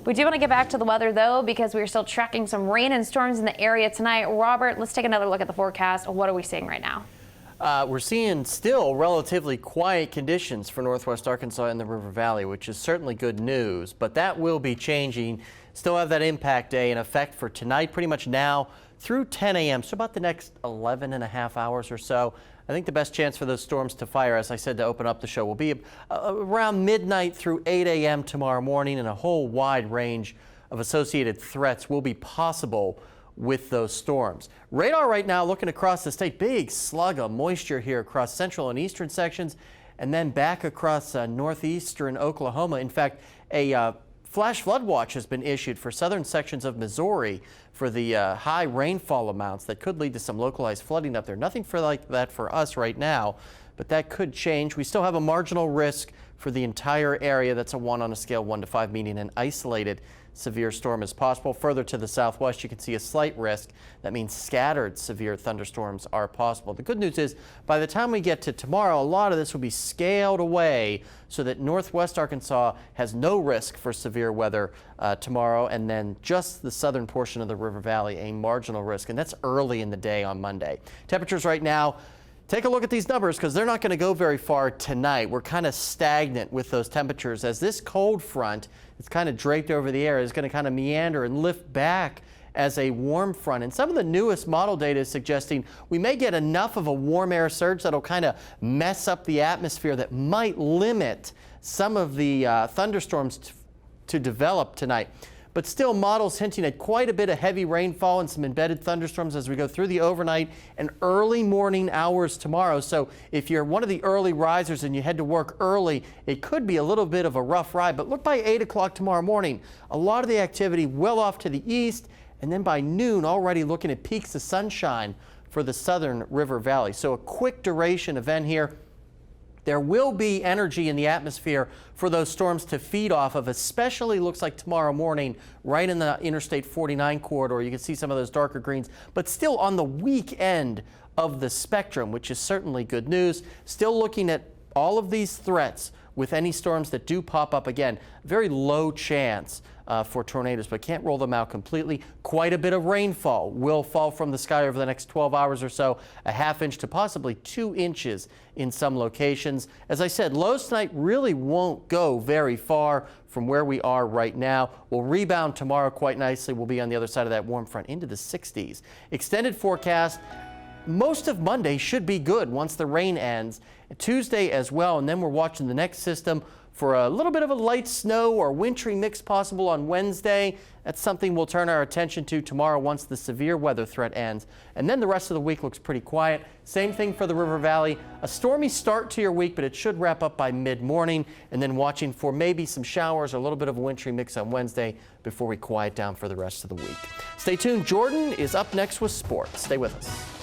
We do want to get back to the weather, though, because we're still tracking some rain and storms in the area tonight. Robert, let's take another look at the forecast. What are we seeing right now? We're seeing still relatively quiet conditions for northwest Arkansas and the River Valley, which is certainly good news, but that will be changing. Still have that impact day in effect for tonight, pretty much now through 10 a.m., so about the next 11 and a half hours or so. I think the best chance for those storms to fire, as I said to open up the show, will be around midnight through 8 a.m. tomorrow morning, and a whole wide range of associated threats will be possible with those storms. Radar right now looking across the state, big slug of moisture here across central and eastern sections, and then back across northeastern Oklahoma. In fact, a flash flood watch has been issued for southern sections of Missouri for the high rainfall amounts that could lead to some localized flooding up there. Nothing like that for us right now, but that could change. We still have a marginal risk for the entire area. That's a 1 on a scale 1 to 5, meaning an isolated severe storm is possible. Further to the southwest, you can see a slight risk. That means scattered severe thunderstorms are possible. The good news is by the time we get to tomorrow, a lot of this will be scaled away so that northwest Arkansas has no risk for severe weather tomorrow, and then just the southern portion of the River Valley, a marginal risk, and that's early in the day on Monday. Temperatures right now, take a look at these numbers because they're not going to go very far tonight. We're kind of stagnant with those temperatures as this cold front, it's kind of draped over the air, is going to kind of meander and lift back as a warm front. And some of the newest model data is suggesting we may get enough of a warm air surge that'll kind of mess up the atmosphere that might limit some of the thunderstorms to develop tonight. But still, models hinting at quite a bit of heavy rainfall and some embedded thunderstorms as we go through the overnight and early morning hours tomorrow. So if you're one of the early risers and you head to work early, it could be a little bit of a rough ride. But look, by 8 o'clock tomorrow morning, a lot of the activity well off to the east, and then by noon already looking at peaks of sunshine for the southern River Valley. So a quick duration event here. There will be energy in the atmosphere for those storms to feed off of, especially looks like tomorrow morning right in the Interstate 49 corridor. You can see some of those darker greens, but still on the weak end of the spectrum, which is certainly good news. Still looking at all of these threats with any storms that do pop up again. Very low chance for tornadoes, but can't roll them out completely. Quite a bit of rainfall will fall from the sky over the next 12 hours or so, a ½ inch to possibly 2 inches in some locations. As I said, lows tonight really won't go very far from where we are right now. We'll rebound tomorrow quite nicely. We'll be on the other side of that warm front into the 60s. Extended forecast. Most of Monday should be good once the rain ends. Tuesday as well, and then we're watching the next system for a little bit of a light snow or wintry mix possible on Wednesday. That's something we'll turn our attention to tomorrow once the severe weather threat ends. And then the rest of the week looks pretty quiet. Same thing for the River Valley. A stormy start to your week, but it should wrap up by mid-morning. And then watching for maybe some showers or a little bit of a wintry mix on Wednesday before we quiet down for the rest of the week. Stay tuned. Jordan is up next with sports. Stay with us.